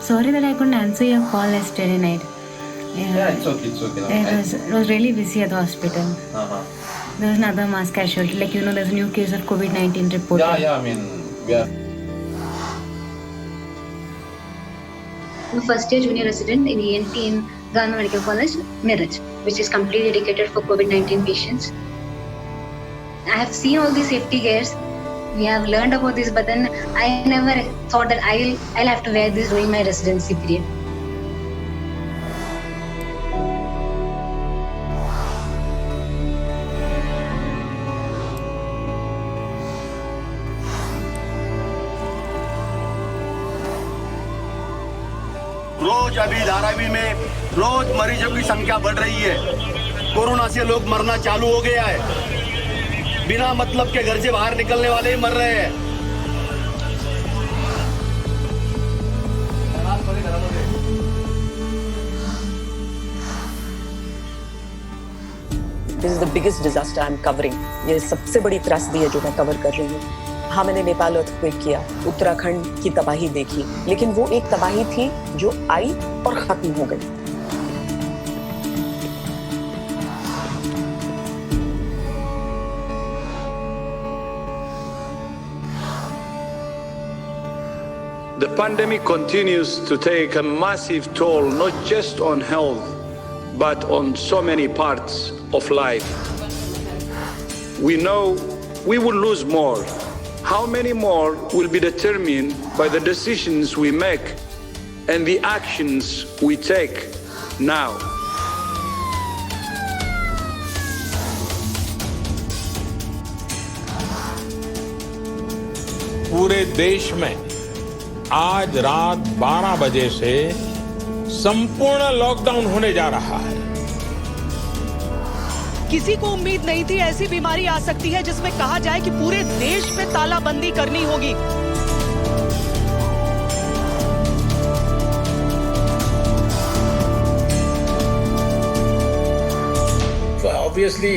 Sorry that I couldn't answer your call yesterday night. Yeah, it's okay. It was really busy at the hospital. There was another mass casualty. Like, there's a new case of COVID-19 reported. Yeah, I mean, we are. I'm a first year junior resident in ENT in Government Medical College, Miraj, which is completely dedicated for COVID-19 patients. I have seen all these safety gears. We have learned about this, but then I never thought that I'll have to wear this during my residency period. रोज अभी धारावी में रोज मरीजों की संख्या बढ़ रही है। Corona से लोग मरना चालू हो गया है। बिना मतलब के घर से बाहर निकलने वाले ही मर रहे हैं। This is the biggest disaster I'm covering. ये सबसे बड़ी त्रासदी है जो मैं कवर कर रही हूँ। हाँ, मैंने नेपाल अर्थक्वेक किया, उत्तराखंड की तबाही देखी, लेकिन वो एक तबाही थी जो आई और खत्म हो गई। The pandemic continues to take a massive toll, not just on health, but on so many parts of life. We know we will lose more. How many more will be determined by the decisions we make and the actions we take now. पूरे देश में आज रात 12 बजे से संपूर्ण lockdown होने जा रहा है। किसी को उम्मीद नहीं थी ऐसी बीमारी आ सकती है जिसमें कहा जाए कि पूरे देश पे तालाबंदी करनी होगी। Obviously,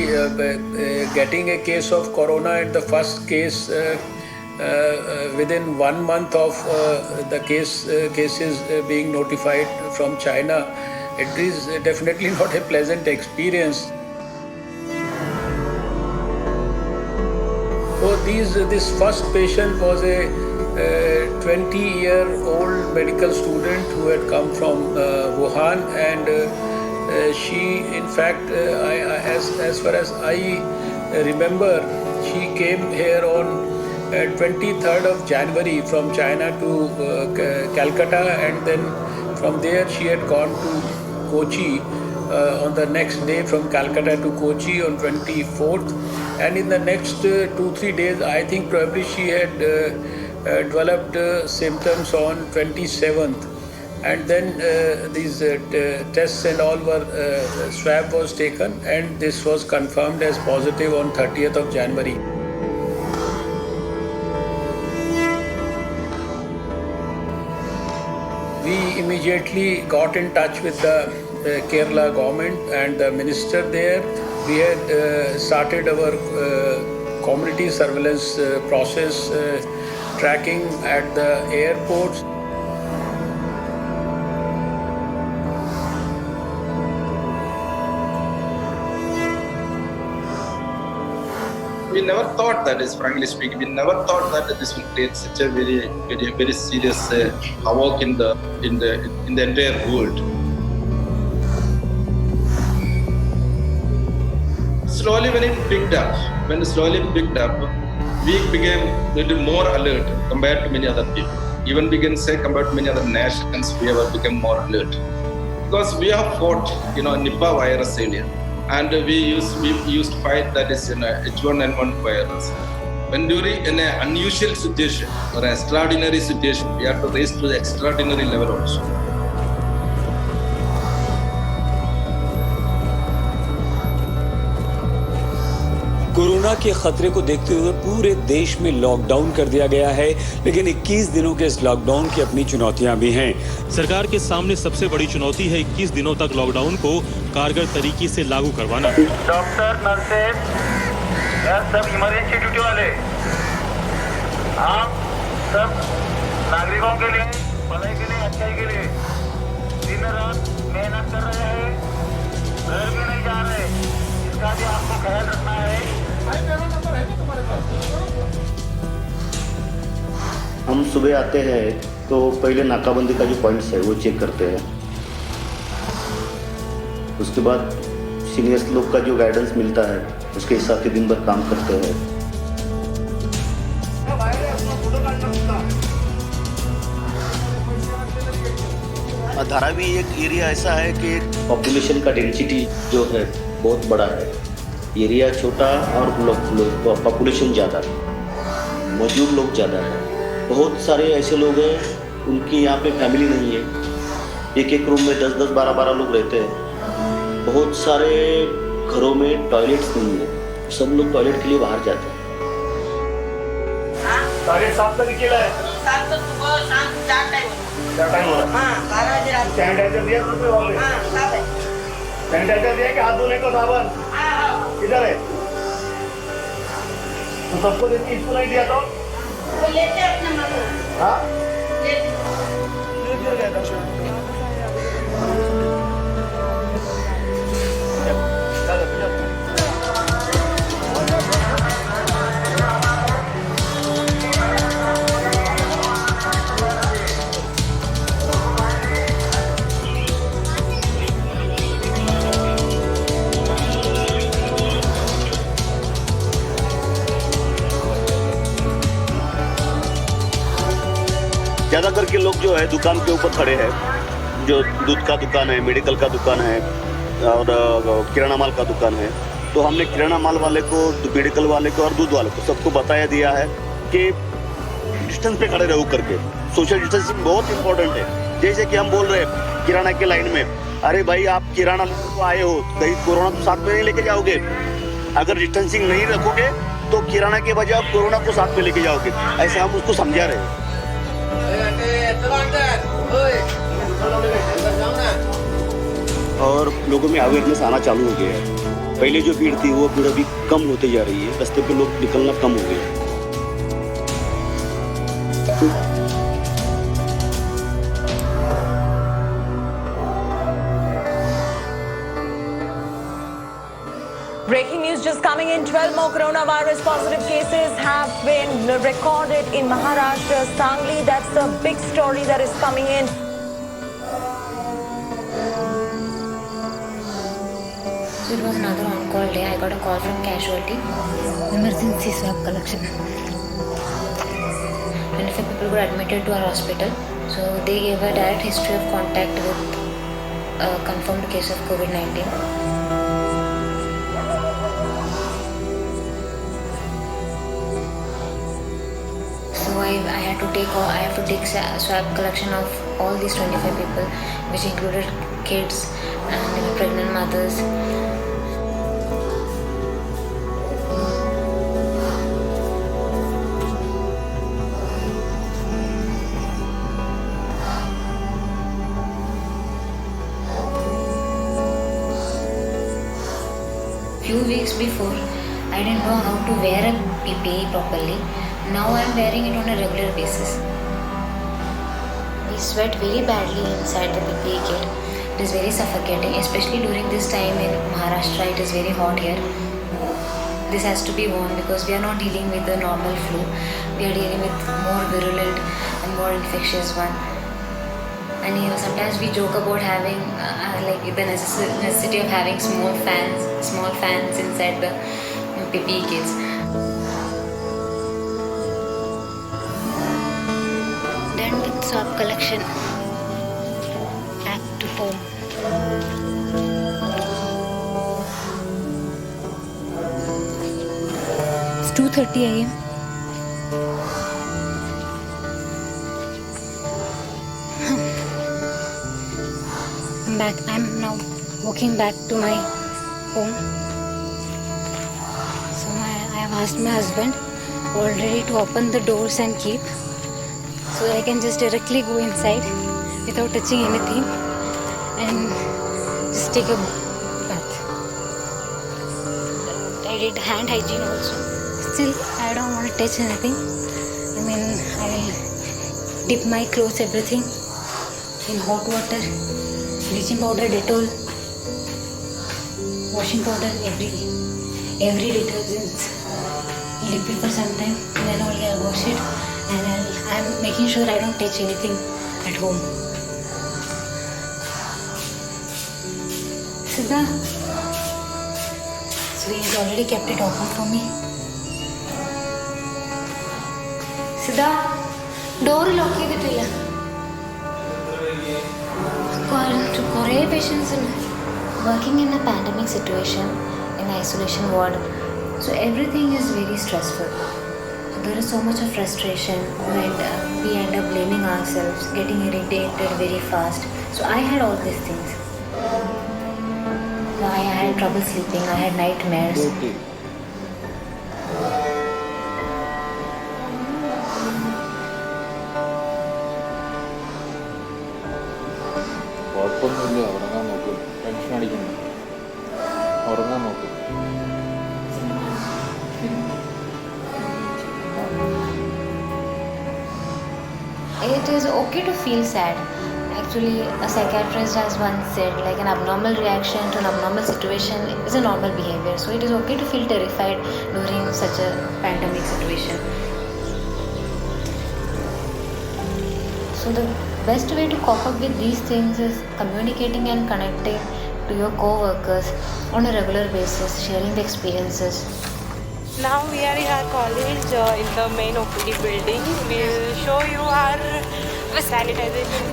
getting a case of corona at the first case within 1 month of the cases being notified from China, it is definitely not a pleasant experience. So this first patient was a 20-year-old medical student who had come from Wuhan, and she, in fact, as far as I remember, she came here on 23rd of January from China to Calcutta, and then from there she had gone to Kochi on the next day, from Calcutta to Kochi on 24th. And in the next 2-3 days, I think probably she had developed symptoms on 27th. And then these tests and all were, swab was taken, and this was confirmed as positive on 30th of January. We immediately got in touch with the Kerala government and the minister there. We had started our community surveillance process, tracking at the airports. We never thought that, is frankly speaking, we never thought that this will create such a very serious havoc in the entire world. Slowly, when it picked up, we became a little more alert compared to many other people. Even we can say compared to many other nations, we have become more alert. Because we have fought, Nipah virus earlier, and we used to fight that is H1N1 virus. When during an unusual situation or an extraordinary situation, we have to raise to the extraordinary level also. Corona के खतरे को देखते हुए पूरे देश में lockdown कर दिया गया है, लेकिन 21 दिनों के इस लॉकडाउन की अपनी चुनौतियां भी हैं। सरकार के सामने सबसे बड़ी चुनौती है 21 दिनों तक लॉकडाउन को कारगर तरीके से लागू करवाना। डॉक्टर, नर्सेज, सब इमरजेंसी ड्यूटी वाले, आप सब नागरिकों के लिए, भलाई के लिए, अच्छाई के लिए दिन रात मेहनत कर रहे हैं, घर में नहीं जा रहे, इसका भी आपको ख्याल रखना है। हम सुबह आते हैं तो पहले नाकाबंदी का जो पॉइंट्स है वो चेक करते हैं, उसके बाद सीनियर्स लोग का जो गाइडेंस मिलता है उसके हिसाब से दिन भर काम करते हैं। धारावी एक एरिया ऐसा है कि पॉपुलेशन का डेंसिटी जो है बहुत बड़ा है, एरिया छोटा और पॉपुलेशन ज़्यादा, मौजूद लोग ज़्यादा है। बहुत सारे ऐसे लोग हैं उनकी यहाँ पे फैमिली नहीं है, एक एक रूम में 10-10, 12-12 लोग रहते हैं। बहुत सारे घरों में टॉयलेट्स नहीं है, सब लोग टॉयलेट के लिए बाहर जाते हैं। टॉयलेट साफ तो निकला है, साफ तो सुबह शाम 4 टाइम हो रहा है। हाँ, 12 बजे रात। सैनिटाइजर दिया तुमने वहाँ पे? हाँ, साफ है। सैनिटाइजर दिया कि हाथ धोने को साबुन? हाँ। किधर है? तो सबको देती, इसको नहीं दिया तो? वो लेते अपने मन। हाँ? गिर गया था। ज़्यादा करके लोग जो है दुकान के ऊपर खड़े हैं, जो दूध का दुकान है, मेडिकल का दुकान है और किराना माल का दुकान है। तो हमने किराना माल वाले को, मेडिकल वाले को और दूध वाले को सबको बताया दिया है कि डिस्टेंस पे खड़े रहो करके। सोशल डिस्टेंसिंग बहुत इंपॉर्टेंट है। जैसे कि हम बोल रहे हैं किराना के लाइन में, अरे भाई आप किराना लेने को आए हो, कहीं कोरोना तो साथ में नहीं लेके जाओगे। अगर डिस्टेंसिंग नहीं रखोगे तो किराना के बजाय आप कोरोना को साथ में लेके जाओगे, ऐसे हम उसको समझा रहे हैं। और लोगों में अवेयरनेस आना चालू हो गया है। पहले जो भीड़ थी वो भीड़ अभी कम होते जा रही है, रास्ते पे लोग निकलना कम हो गया। Breaking news just coming in. 12 more coronavirus positive cases have been recorded in Maharashtra, Sangli. That's the big story that is coming in. So it was another on-call day. I got a call from casualty. Emergency swab collection. 25 people were admitted to our hospital. So they gave a direct history of contact with a confirmed case of COVID-19. So I have to take swab collection of all these 25 people, which included kids and pregnant mothers. Few weeks before, I didn't know how to wear a PPE properly. Now I am wearing it on a regular basis. We sweat very badly inside the PPE kit. It is very suffocating, especially during this time in Maharashtra. It is very hot here. This has to be worn because we are not dealing with the normal flu. We are dealing with more virulent and more infectious one. And sometimes we joke about having like the necessity of having small fans inside the PPE kits. Done with swab collection. Back to home. It's 2:30 a.m. I'm now walking back to my home. So I have asked my husband already to open the doors and keep, so that I can just directly go inside without touching anything and just take a bath. I did hand hygiene also. Still, I don't want to touch anything. I mean, I will dip my clothes, everything in hot water Bleaching powder, Dettol, washing powder, every detergent liquid for some time, and then only I'll wash it, and I'm making sure I don't touch anything at home. Siddha, so he's already kept it open for me. Siddha, door lock ചെയ്തിട്ടില്ല. കുറേ patients ഉണ്ട്. Working in a pandemic situation, in isolation ward, so everything is very stressful. So there is so much of frustration, and we end up blaming ourselves, getting irritated very fast. So I had all these things. So I had trouble sleeping, I had nightmares. കുഴപ്പമൊന്നുമില്ല, ഉറങ്ങാൻ നോക്ക്, tension അടിക്കുന്നു, ഉറങ്ങാൻ നോക്ക്. It is okay to feel sad. Actually, a psychiatrist has once said, like, an abnormal reaction to an abnormal situation is a normal behavior. So it is okay to feel terrified during such a pandemic situation. So the best way to cope up with these things is communicating and connecting to your co-workers on a regular basis, sharing the experiences. Now we are in our college in the main OPD building. We'll show you our sanitization.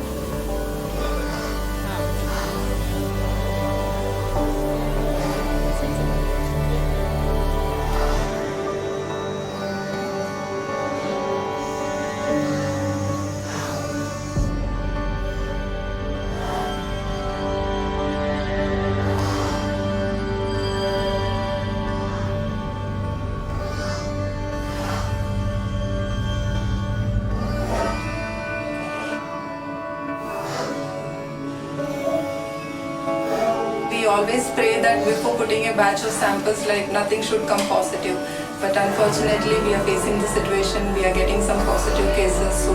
We always pray that before putting a batch of samples, like, nothing should come positive. But unfortunately, we are facing the situation. We are getting some positive cases. So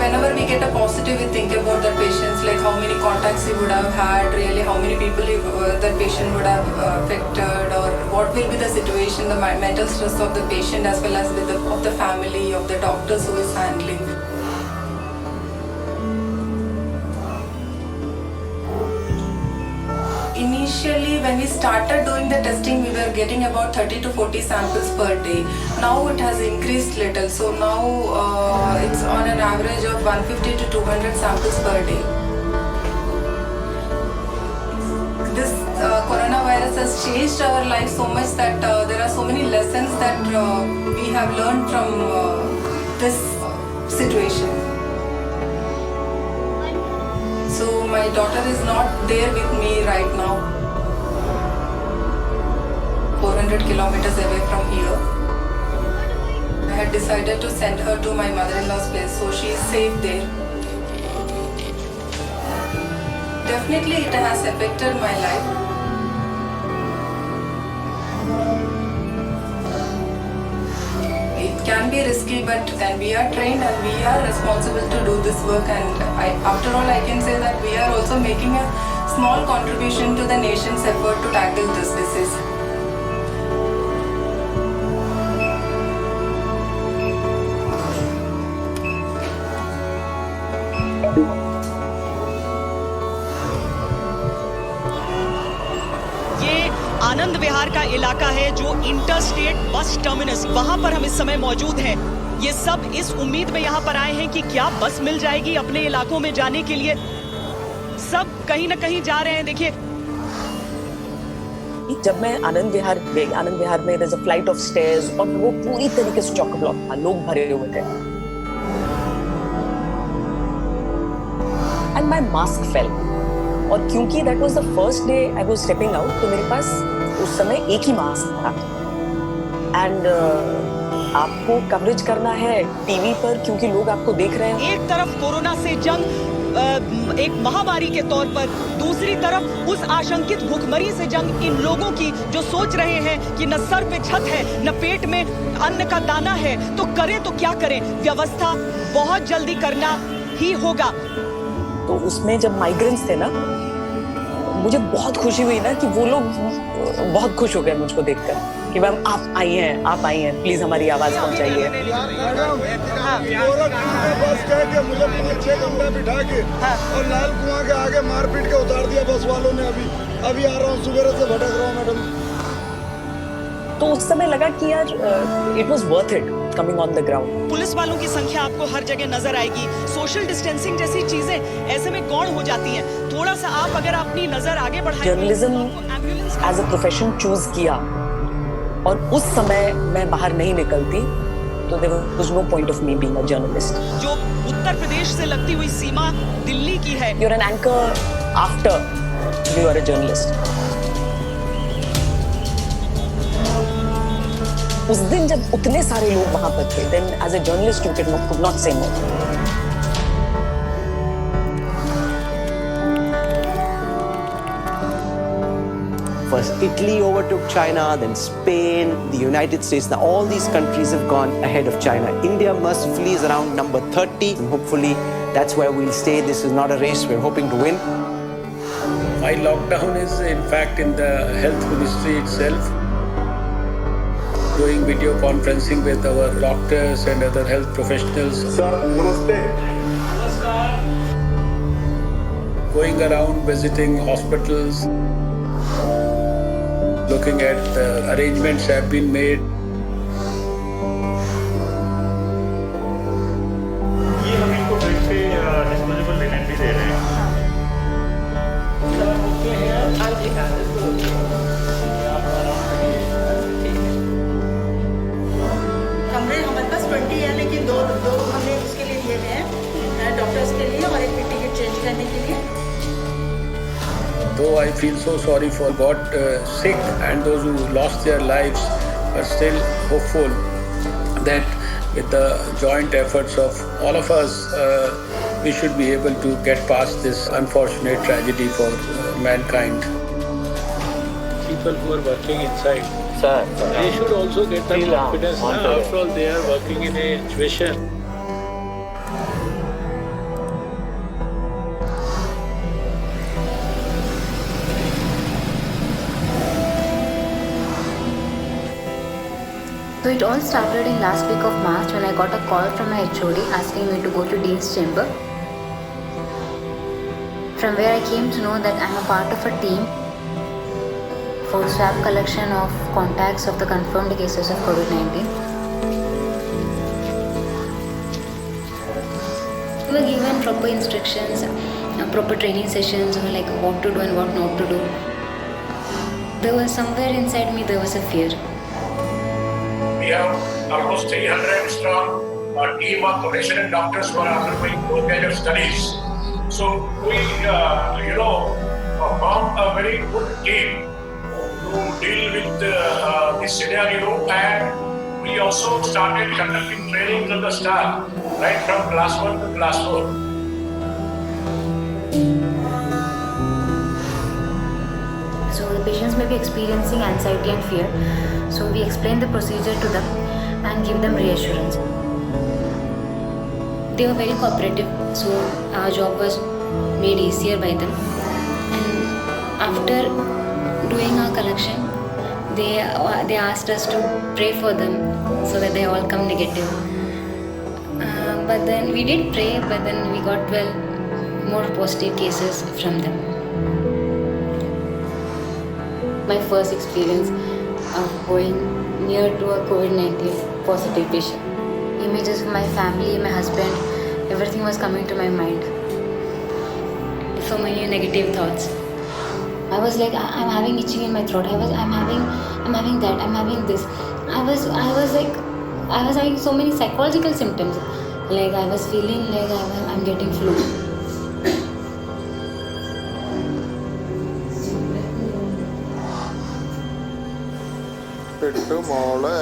whenever we get a positive, we think about the patients, like how many contacts he would have had, really how many people that patient would have affected, or what will be the situation, the mental stress of the patient as well as with of the family, of the doctors who is handling. Initially, when we started doing the testing, we were getting about 30 to 40 samples per day. Now it has increased little. So now it's on an average of 150 to 200 samples per day. This coronavirus has changed our life so much that there are so many lessons that we have learned from this situation. So my daughter is not there with me right now, 400 kilometers away from here. I had decided to send her to my mother-in-law's place, so she is safe there. Definitely it has affected my life. It can be risky, but then we are trained and we are responsible to do this work, and after all I can say that we are also making a small contribution to the nation's effort to tackle this disease. Anand Vihar का इलाका है जो interstate bus terminus, वहां पर हम इस समय मौजूद हैं। ये सब इस उम्मीद में यहाँ पर आए हैं कि क्या बस मिल जाएगी अपने इलाकों में जाने के लिए। सब कहीं ना कहीं जा रहे हैं। देखिए, जब मैं आनंद विहार गई, आनंद विहार में there's a flight of stairs और वो पूरी तरीके से चॉक ब्लॉक था, लोग भरे हुए थे। And my mask fell. और क्योंकि that was the first day I was stepping out, तो मेरे पास उस समय एक ही मास्क था। एंड आपको कवरेज करना है टीवी पर क्योंकि लोग आपको देख रहे हैं। एक तरफ कोरोना से जंग, एक महामारी के तौर पर, दूसरी तरफ उस आशंकित भूखमरी से जंग इन लोगों की जो सोच रहे हैं कि न सर पे छत है न पेट में अन्न का दाना है, तो करें तो क्या करें, व्यवस्था बहुत जल्दी करना ही होगा। तो उसमें जब माइग्रेंट्स थे ना, मुझे बहुत खुशी हुई ना कि वो लोग बहुत खुश हो गए मुझको देखकर कि मैम आप आई हैं, प्लीज हमारी आवाज पहुंचाइए। मुझे 5-6 घंटा बिठा के और लाल कुआं के आगे मारपीट के उतार दिया बस वालों ने। अभी आ रहा हूँ, सुबह से भटक रहा हूँ मैडम। तो उस समय लगा कि यार it was worth it coming on the ground. Police वालों की संख्या आपको हर जगह नजर आएगी, सोशल डिस्टेंसिंग जैसी चीजें ऐसे में गौण हो जाती हैं। थोड़ा सा आप अगर अपनी नजर आगे बढ़ाएं, journalism as a profession choose किया और उस समय मैं बाहर नहीं निकलती तो there was no point of me being a journalist. जो उत्तर प्रदेश से लगती हुई सीमा दिल्ली की है। You are an anchor after you are a journalist. उस दिन जब उतने सारे लोग वहां पर थे, then as a journalist you could not say no. First Italy overtook China, then Spain, the United States. Now all these countries have gone ahead of China. India mercifully is around number 30. And hopefully that's where we'll stay. This is not a race we're hoping to win. My lockdown is in fact in the health ministry itself. Doing video conferencing with our doctors and other health professionals. Sir, namaste. Namaskar. Going around visiting hospitals, looking at the arrangements have been made. ये हम इनको bed पे disposable linen भी दे रहे हैं। कमरे हमारे पास 20 है, लेकिन दो हमने उसके लिए दिए हुए हैं, डॉक्टर्स के लिए और एक टिकट चेंज करने के लिए। Though I feel so sorry for got sick and those who lost their lives, but still hopeful that with the joint efforts of all of us, we should be able to get past this unfortunate tragedy for mankind. People who are working inside, they should also get the confidence. After all, they are working in a situation. So it all started in last week of March when I got a call from my HOD asking me to go to Dean's Chamber. From where I came to know that I'm a part of a team for swab collection of contacts of the confirmed cases of COVID-19. We were given proper instructions, proper training sessions on like what to do and what not to do. There was somewhere inside me, there was a fear. We have almost 300 strong team of professional doctors who are undergoing post-graduate studies. So we, formed a very good team to deal with this scenario, and we also started conducting training to the staff right from class 1 to class 4. So the patients may be experiencing anxiety and fear. So we explain the procedure to them and give them reassurance. They were very cooperative, so our job was made easier by them. And after doing our collection, they asked us to pray for them so that they all come negative. But then we did pray, but then we got 12 more positive cases from them. My first experience of going near to a COVID-19 positive patient. Images of my family, my husband, everything was coming to my mind. So many negative thoughts. I was like, I'm having itching in my throat. I'm having that. I'm having this. I was having so many psychological symptoms. Like I was feeling like I'm getting flu. പെട്ടുമോളെ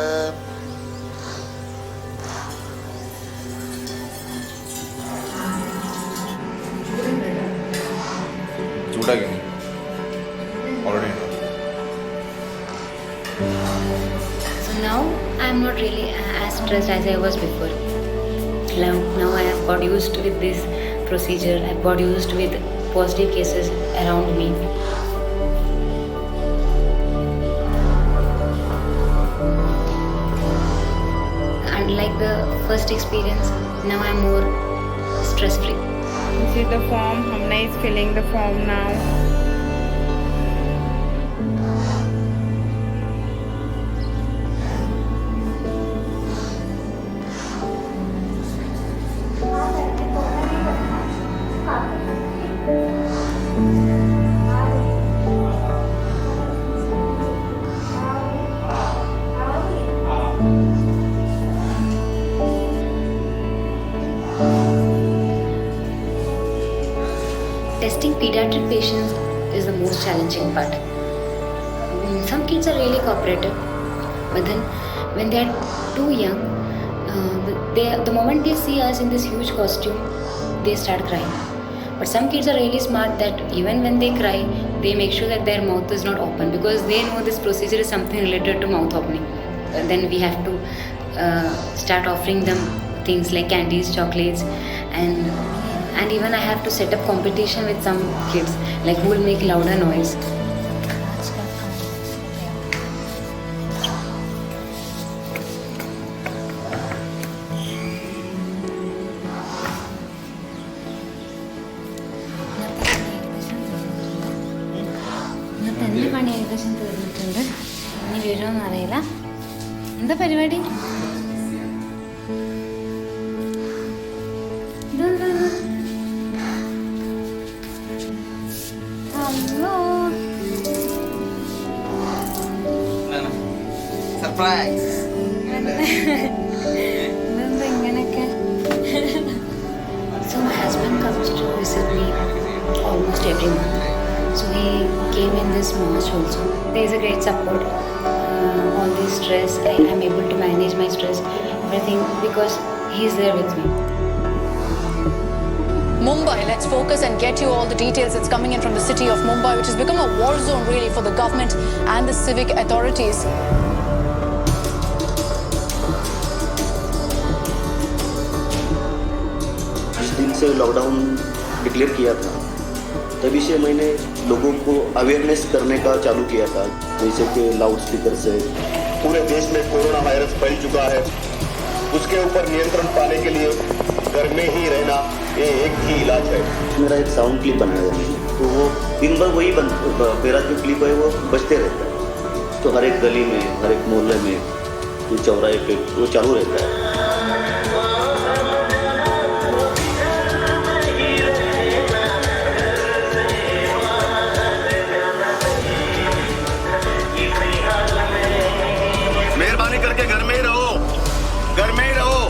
stressed as I was before. Now I have got used with this procedure. I have got used with positive cases around me. Unlike the first experience, now I am more stress-free. This is the form. Hamna is filling the form now. Testing pediatric patients is the most challenging part. Some kids are really cooperative, but then when they are too young, the moment they see us in this huge costume, they start crying. But some kids are really smart that even when they cry, they make sure that their mouth is not open because they know this procedure is something related to mouth opening. Then we have to start offering them things like candies, chocolates, and even I have to set up competition with some kids, like who will make louder noise. തന്നെ പണി ഏകദേശം തീർന്നിട്ടുണ്ട്. ഇനി വരുമോന്ന് അറിയില്ല. എന്താ പരിപാടി? Surprise. ഇതെന്താ ഇങ്ങനെയൊക്കെ? So my husband comes to visit me almost every month. So he came in this March also. There is a great support. All this stress, I am able to manage my stress, everything because he is there with me. Mumbai, let's focus and get you all the details. It's coming in from the city of Mumbai, which has become a war zone really for the government and the civic authorities. जिस दिन से lockdown declare किया था तभी से मैंने लोगों को अवेयरनेस करने का चालू किया था, जैसे कि लाउड स्पीकर से पूरे देश में कोरोना वायरस फैल चुका है, उसके ऊपर नियंत्रण पाने के लिए घर में ही रहना ये एक ही इलाज है। मेरा एक साउंड क्लिप बनाया है, तो वो दिन भर वही मेरा जो क्लिप है वो बजते रहता है, तो हर एक गली में, हर एक मोहल्ले में, जो चौराहे पे वो चालू रहता है। मेहरबानी करके घर में ही रहो, घर में ही रहो।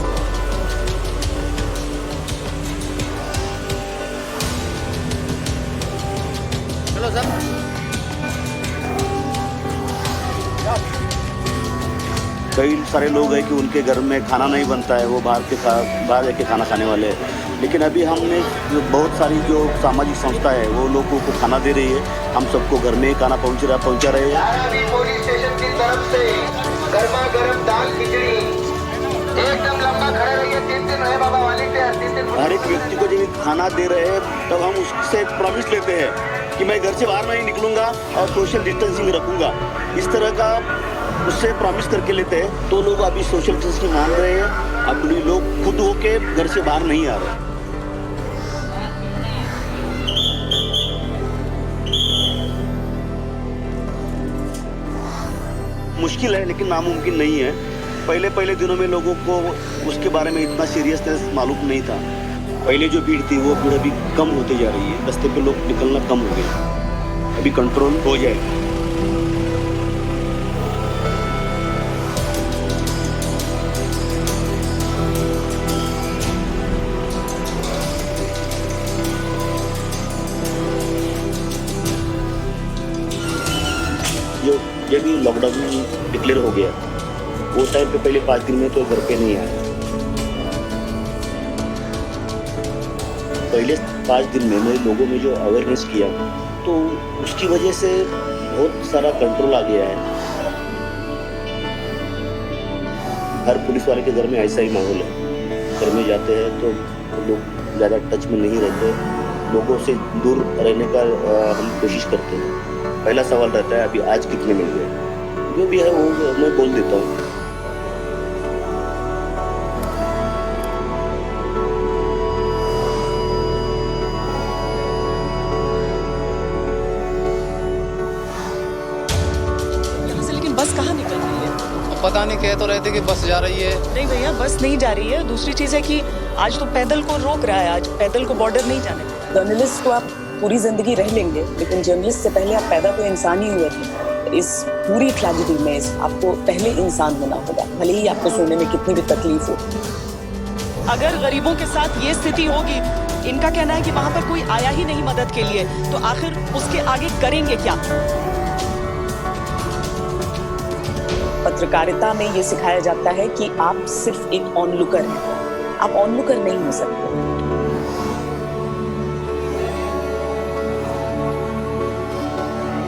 चलो सब। कई सारे लोग हैं कि उनके घर में खाना नहीं बनता है, वो बाहर जाके खाना खाने वाले हैं, लेकिन अभी हमने जो बहुत सारी जो सामाजिक संस्था है वो लोगों को खाना दे रही है, हम सबको घर में ही खाना पहुंचा रहे हैं। पुलिस स्टेशन की तरफ से गर्मा गर्म दाल खिचड़ी एकदम लंबा खड़े रहिए, 3 है बाबा वाली पे 3 हर एक व्यक्ति को जब खाना दे रहे हैं तब हम उससे प्रॉमिस लेते हैं कि मैं घर से बाहर नहीं निकलूंगा और सोशल डिस्टेंसिंग रखूंगा, इस तरह का उससे प्रॉमिस करके लेते हैं। तो लोग अभी सोशल डिस्टेंसिंग मान रहे हैं, अभी लोग खुद होके घर से बाहर नहीं आ रहे। मुश्किल है लेकिन नामुमकिन नहीं है। पहले दिनों में लोगों को उसके बारे में इतना सीरियसनेस मालूम नहीं था। पहले जो भीड़ थी वो भीड़ अभी कम होती जा रही है, रास्ते पे लोग निकलना कम हो गया, अभी कंट्रोल हो जाए। जब ये लॉकडाउन डिक्लेयर हो गया वो टाइम पे पहले 5 दिन में तो घर पे नहीं आया। पहले 5 दिन में मैं लोगों में जो अवेयरनेस किया तो उसकी वजह से बहुत सारा कंट्रोल आ गया है। हर पुलिस पुलिस वाले के घर में ऐसा ही माहौल है, घर में जाते हैं तो लोग ज़्यादा टच में नहीं रहते, लोगों से दूर रहने का हम कोशिश करते हैं। पहला सवाल रहता है अभी आज कितने मिल गए, जो भी है वो मैं बोल देता हूँ। बस कहाँ निकल रही है? पता नहीं, कह तो रहे थे कि बस जा रही है। नहीं भैया, बस नहीं जा रही है। दूसरी चीज है कि आज तो पैदल को रोक रहा है, आज पैदल को बॉर्डर नहीं जाने देगा। जर्नलिस्ट तो आप पूरी जिंदगी रह लेंगे, लेकिन जर्नलिस्ट से पहले आप पैदा तो इंसान ही हुए थे। इस पूरी ट्रेजेडी में आपको पहले इंसान होना होगा, भले ही आपको सुनने में कितनी भी तकलीफ हो। अगर गरीबों के साथ ये स्थिति होगी, इनका कहना है कि वहाँ पर कोई आया ही नहीं मदद के लिए, तो आखिर उसके आगे करेंगे क्या? पत्रकारिता में ये सिखाया जाता है कि आप सिर्फ एक ऑनलुकर हैं, आप ऑनलुकर नहीं हो सकते।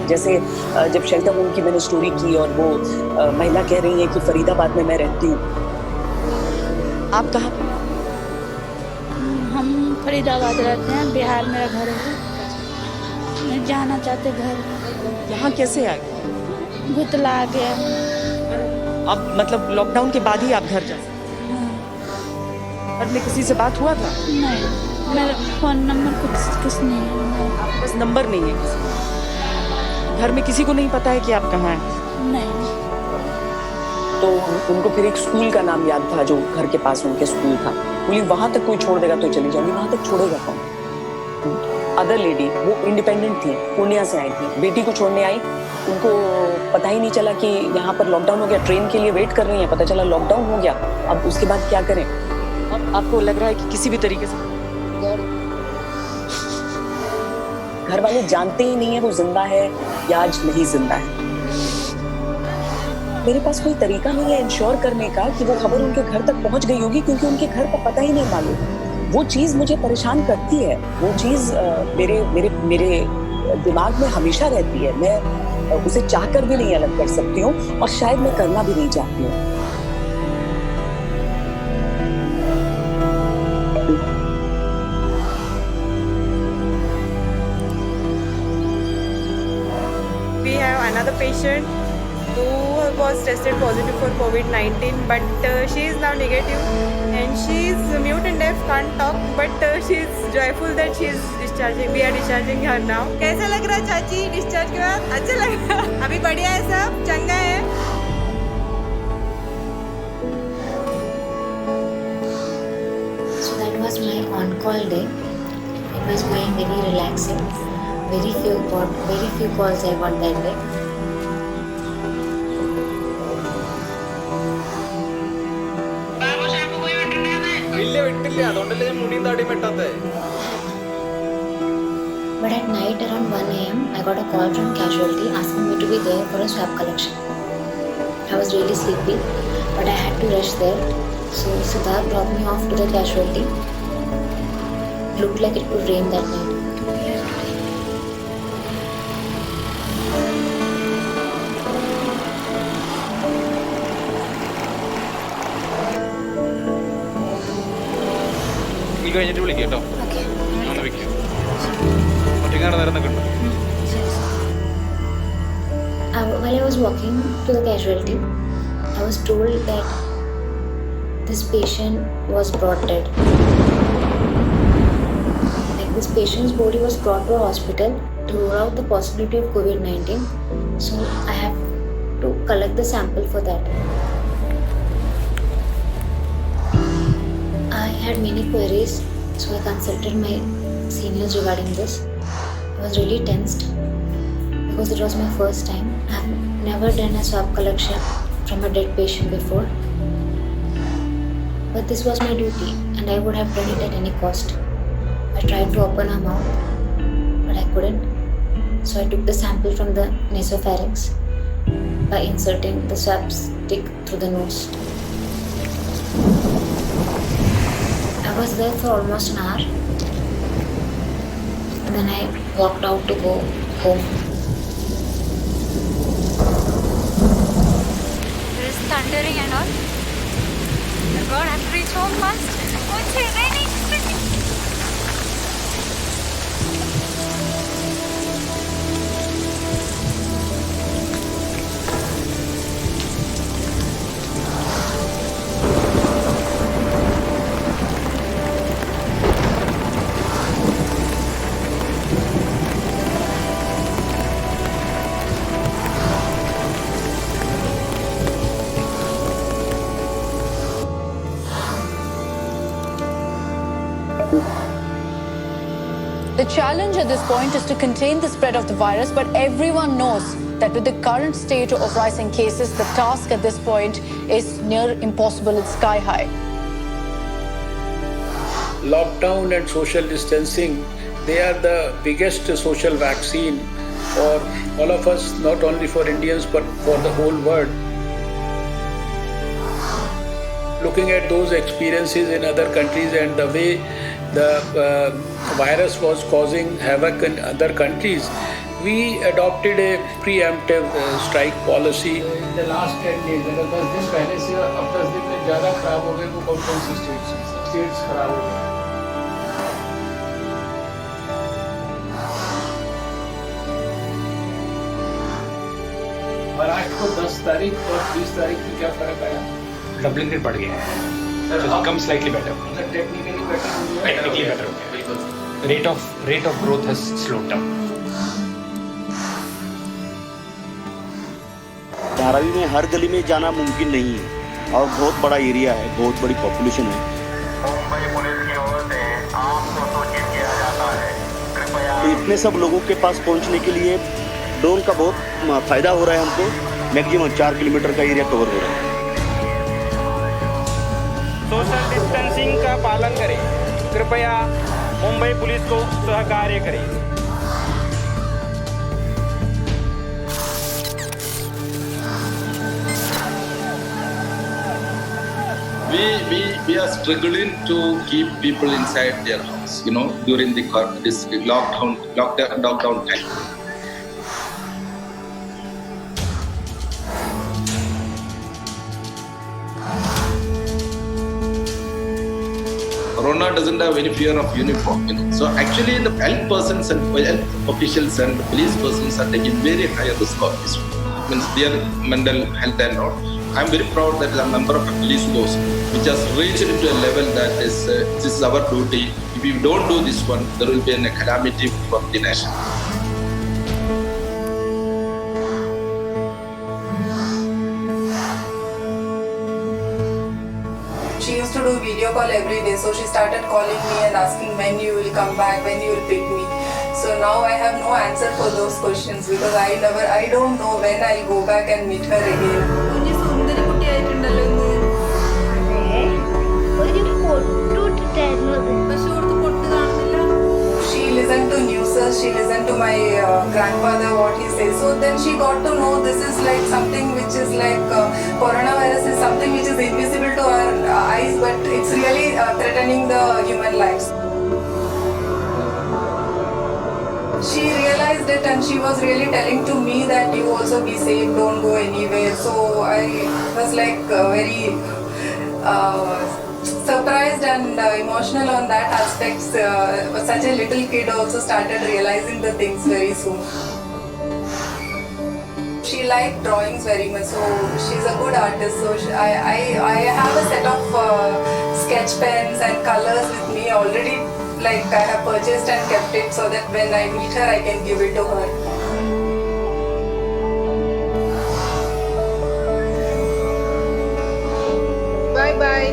जैसे जब शेल्टर होम की मैंने स्टोरी की और वो महिला कह रही है कि फरीदाबाद में मैं रहती हूँ। आप कहाँ? हम फरीदाबाद रहते हैं, बिहार मेरा घर है। मैं जाना चाहते घर। यहाँ कैसे आ गए? भूतला आ गया। अब मतलब लॉकडाउन के बाद ही आप घर जा सकते? और में किसी से बात हुआ था? नहीं, मेरा फोन नंबर कुछ नहीं है। आपके पास नंबर नहीं है किसी? घर में किसी को नहीं पता है कि आप कहाँ हैं? नहीं। तो उनको फिर एक स्कूल का नाम याद था जो घर के पास उनके स्कूल था। बोली वहां तक कोई छोड़ देगा तो चली जाऊंगी, वहां तक छोड़ेगा कौन? अदर लेडी वो इंडिपेंडेंट थी, पूर्णिया से आई थी, बेटी को छोड़ने आई, उनको पता ही नहीं चला कि यहाँ पर लॉकडाउन हो गया, ट्रेन के लिए वेट कर रही हैं, पता चला लॉकडाउन हो गया। अब उसके बाद क्या करें? अब आपको लग रहा है कि किसी भी तरीके से घर वाले जानते ही नहीं है वो जिंदा है या आज नहीं जिंदा है। मेरे पास कोई तरीका नहीं है इंश्योर करने का कि वो खबर उनके घर तक पहुंच गई होगी, क्योंकि उनके घर का पता ही नहीं मालूम। वो चीज मुझे परेशान करती है, वो चीज मेरे मेरे मेरे दिमाग में हमेशा रहती है। मैं उसे चाहकर भी नहीं अलग कर सकती हूँ और शायद मैं करना भी नहीं चाहती हूँ। We have another patient who was tested positive for COVID-19, but she is now negative and she is mute and deaf, can't talk, but she is joyful that she is discharging. We are discharging her now. कैसा लग रहा है चाची discharge के बाद? अच्छा लग रहा है? अभी बढ़िया है, सब चंगा है। So that was my on-call day. It was going very relaxing. Very few calls I got that day. But at night around 1 a.m. I got a call from casualty asking me to be there for a swab collection. I was really sleepy, but I had to rush there. So Siddharth dropped me off to the casualty. It looked like it could rain that night. കഴിഞ്ഞിട്ട് വിളിക്കാം കേട്ടോ. ഒന്ന് വെക്കാം. ഒറ്റയ്ക്കാണ് നേരം നിൽക്കണ്ട. While I was walking to the casualty, I was told that this patient was brought dead. Like this patient's body was brought to a hospital to rule out the possibility of COVID-19. So I have to collect the sample for that. I had many queries, so I consulted my seniors regarding this. I was really tensed because it was my first time. I have never done a swab collection from a dead patient before. But this was my duty and I would have done it at any cost. I tried to open her mouth, but I couldn't. So I took the sample from the nasopharynx by inserting the swab stick through the nose. I was there for almost an hour. And then I walked out to go home. There is thundering and all. God, I have to reach home fast. What's it raining? The challenge at this point is to contain the spread of the virus, but everyone knows that with the current state of rising cases, the task at this point is near impossible. It's sky high. Lockdown and social distancing, they are the biggest social vaccine for all of us, not only for Indians but for the whole world. Looking at those experiences in other countries and the way the virus was causing havoc in other countries, we adopted a preemptive strike policy. In the last 10 days, अगर 10 दिन पहले से अब 10 दिन में ज़्यादा खराब हो गए, वो कौन सी स्टेट्स खराब हो गए? महाराष्ट्र को 10 तारीख और 20 तारीख में क्या फर्क आया? डबलिंग रेट बढ़ गया है, कम स्लाइटली बेटर, टेक्निकली बेटर हो गया, टेक्निकली बेटर हो गया, बिल्कुल। Rate of growth has slowed down. 12वीं में हर गली में जाना मुमकिन नहीं है और बहुत बड़ा एरिया है, बहुत बड़ी पॉपुलेशन है। तो इतने सब लोगों के पास पहुंचने के लिए ड्रोन का बहुत फायदा हो रहा है हमको। मैक्सिमम 4 किलोमीटर का एरिया कवर हो रहा है। सोशल डिस्टेंसिंग का पालन करें, कृपया मुंबई पुलिस को सहकार्य करें। We are struggling to keep people inside their house, during this lockdown time. Corona doesn't have any fear of uniform. So actually, the health persons and health officials and police persons are taking very high risk of this. Means their mental health and all. I'm very proud that a number of police force which has reached into a level that is this is our duty. If we don't do this one, there will be a calamity for the nation. She used to do video call every day, so she started calling me and asking when you will come back, when you will pick me. So now I have no answer for those questions because I don't know when I'll go back and meet her again. She listened to news, she listened to my grandfather what he says. So then she got to know this is like something which is like coronavirus is something which is invisible to our eyes, but it's really threatening the human lives. She realized it and she was really telling to me that you also be safe, don't go anywhere. So I was like very surprised and emotional on that aspect. Such a little kid also started realizing the things very soon. She liked drawings very much, so she's a good artist. So I have a set of sketch pens and colors with me already. Like I have purchased and kept it so that when I meet her, I can give it to her. Bye bye.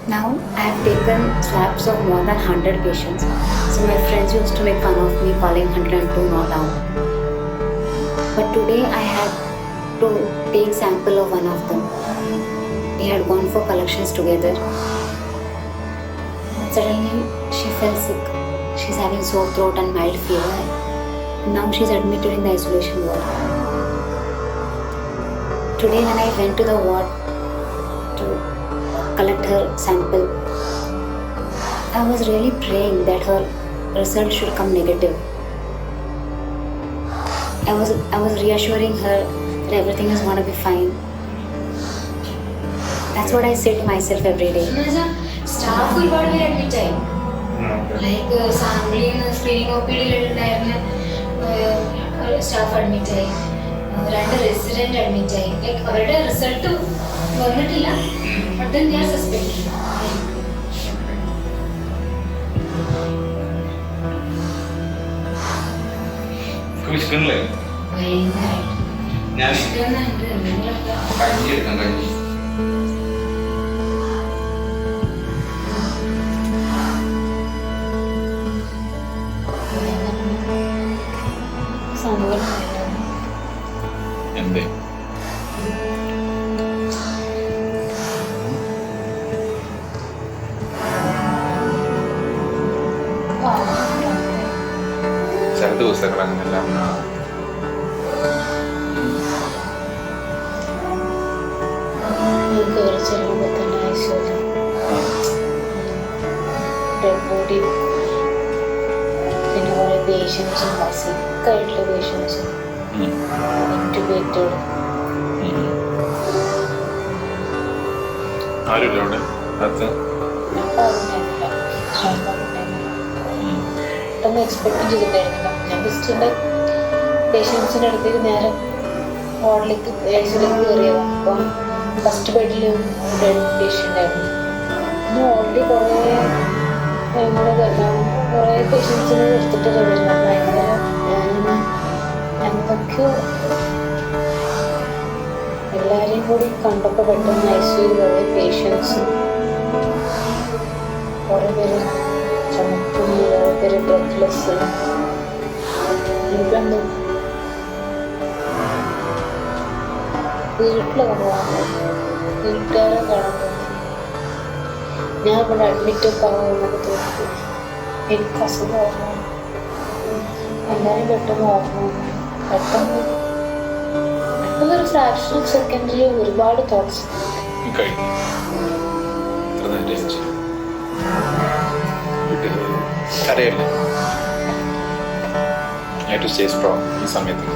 Now I have taken swabs of more than 100 patients. So my friends used to make fun of me calling 102 not out. But today I had to take sample of one of them. We had gone for collections together. Suddenly she fell sick. She's having sore throat and mild fever. Now she's admitted in the isolation ward. Today when I went to the ward to collect her sample, I was really praying that her result should come negative. I was reassuring her that everything is going to be fine. That's what I say to myself every day. Staff ഒരുപാട് പേര് admit ആയി. Like സാമ്പിളിൽ screening ഒപിഡിയിലുണ്ടായിരുന്ന staff admit ആയി, 2 resident admit ആയി. Like അവരുടെ result വന്നിട്ടില്ല, but then they are suspected. വിശക്കണല്ലേ? ഞാൻ കഞ്ഞി എടുക്കാം. കഞ്ഞി എന്തേ? ചില ദിവസങ്ങൾ അങ്ങനെയല്ല. ബോഡി പിന്നെ കുറേ പേഷ്യൻസും സിക്കായിട്ടുള്ള പേഷ്യൻസും ഇൻറ്റുബേറ്റഡ്. ആരുമില്ല അവിടെ അടുത്ത്? ഒന്നും എക്സ്പെക്ട് ചെയ്തിട്ടായിരുന്നില്ല. ഞാൻ ജസ്റ്റ് എൻ്റെ പേഷ്യൻസിൻ്റെ അടുത്തേക്ക് നേരെ വാർഡിലേക്ക് ഐസിലേക്ക് കയറിയതാണ്. അപ്പം ഫസ്റ്റ് ബെഡിൽ ഡെഡ് പേഷ്യൻ്റ് ആയിരുന്നു. പിന്നെ ഓൾറെഡി കുറേ പേഷ്യൻസിനെ എടുത്തിട്ടൊക്കെ വരുന്നത് ഭയങ്കര എന്തൊക്കെയോ എല്ലാവരെയും കൂടി കണ്ടപ്പോൾ പെട്ടെന്ന് ഐസിയിൽ കുറേ പേഷ്യൻസ്, കുറേ പേര് ചുമക്കുന്ന, കുറേ പേര് ബ്രെത്ത്ലെസ്. എനിക്കെന്തോ വീട്ടിലൊക്കെ പോകാൻ വീട്ടുകാരെ കാണാൻ തോന്നി. ഞാൻ ഇവിടെ അഡ്മിറ്റൊക്കെ ആവുമെന്നൊക്കെ തോന്നി. എനിക്ക് അസുഖമാകുമോ, എല്ലാവരും പെട്ടെന്ന് ഓർമ്മ പെട്ടെന്നൊരു ഫ്രാക്ഷൻ ഓഫ് സെക്കൻഡിൽ ഒരുപാട് തോട്ട്സ്. അറിയില്ല. ടു സ്റ്റേ സ്ട്രോങ് ഈ സമയത്ത്.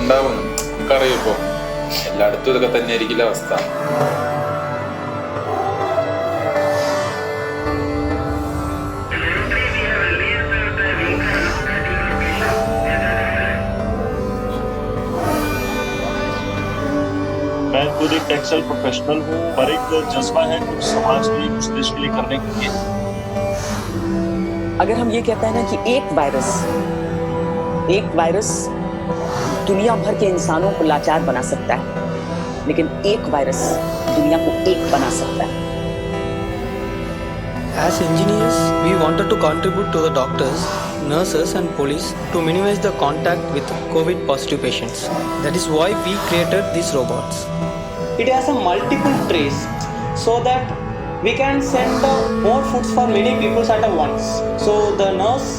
ഉണ്ടാവും, നമുക്കറിയാം. ഇപ്പോൾ എല്ലായിടത്തും ഇതൊക്കെ തന്നെ ആയിരിക്കില്ല അവസ്ഥ. मैं खुद एक टेक्सटाइल प्रोफेशनल हूँ, पर एक जज्बा है कुछ समाज के लिए, कुछ देश के लिए करने के लिए. अगर हम ये कहते हैं ना कि एक वायरस दुनिया भर के इंसानों को लाचार बना सकता है, लेकिन एक वायरस दुनिया को एक बना सकता है. As engineers, we wanted to contribute to the doctors, nurses and police to minimize the contact with COVID positive patients. That is why we created these robots. It has a multiple trays so that we can send more foods for many people at once. So the nurse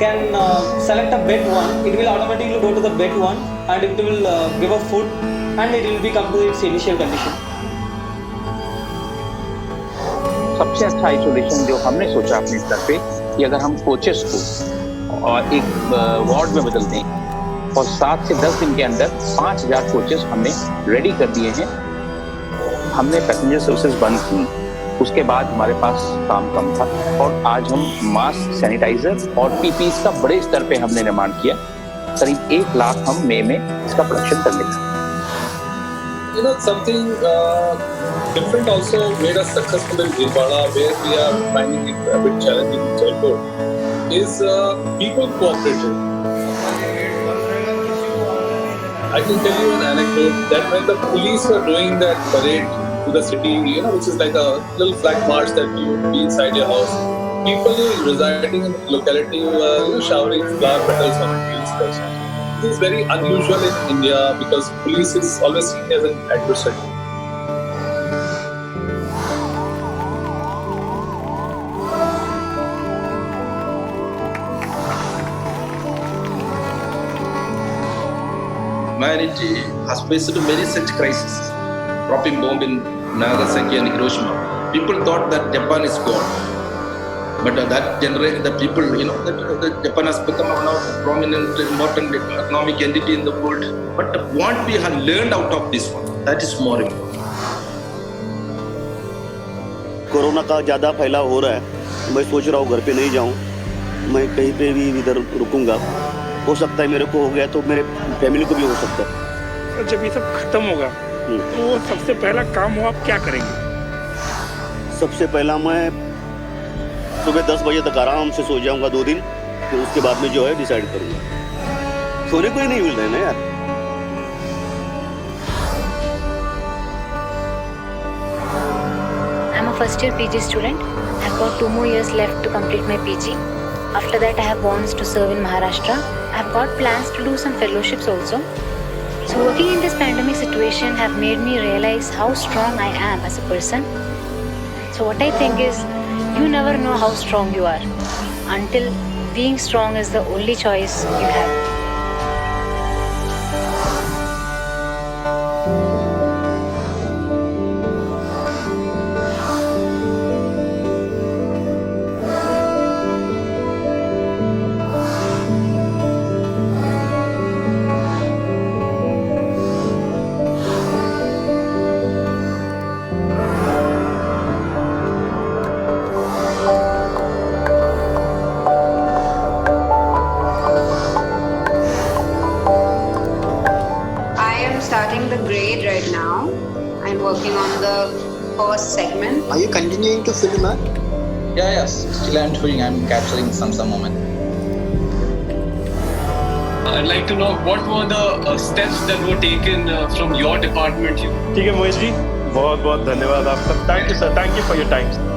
can select a bed one, it will automatically go to the bed one and it will give a food and it will become to its initial condition. सबसे अच्छा isolation जो हमने सोचा अपने स्तर पे कि अगर हम कोचेस को एक वार्ड में बदल दें और 7 से 10 दिन के अंदर 5000 कोचेस हमने रेडी कर दिए हैं. हमने पैसेंजर सर्विसेज बंद की, उसके बाद हमारे पास काम कम था और आज हम मास्क, सैनिटाइजर और पीपीईज का बड़े स्तर पे हमने निर्माण किया. करीब 1 लाख हम मई में इसका प्रोडक्शन करने का. Something different also made us successful in Bhilwara, where we are finding it a bit challenging in Jaipur, is people cooperated. I can tell you an anecdote that when the police were doing that parade to the city, which is like a little flag march that you would be inside your house, people residing in the locality were showering flower petals on the police person. is very unusual in India because police is always seen as an adversary. Humanity has faced many such crises. Dropping bomb in Nagasaki and Hiroshima. People thought that Japan is gone. But that generation, the people, that Japan has become one of the prominent, important economic entity in the world. But what we have learned out of this one, that is more important. Corona का ज़्यादा फैलाव हो रहा है, मैं सोच रहा हूँ घर पे नहीं जाऊँ, मैं कहीं पे भी इधर रुकूंगा. हो सकता है मेरे को हो गया तो मेरे फैमिली को भी हो सकता है. जब ये सब खत्म होगा तो सबसे पहला काम हो आप क्या करेंगे? सबसे पहला मैं सुबह 10 बजे तक आराम से सो जाऊंगा 2 दिन, फिर उसके बाद में जो है डिसाइड करूंगा. सोने को ही नहीं मिल रहा है ना यार. I'm a first year PG student. I've got 2 more years left to complete my PG. After that, I have bonds to serve in Maharashtra. I've got plans to do some fellowships also. So working in this pandemic situation have made me realize how strong I am as a person. So what I think is, you never know how strong you are until being strong is the only choice you have. Starting the grade right now. I'm working on the first segment. Are you continuing to film it? Yeah, still I'm doing. I'm capturing some moment. I'd like to know what were the steps that were taken from your department. ठीक है मोहित जी, बहुत बहुत धन्यवाद आपका. Thank you sir, thank you for your time.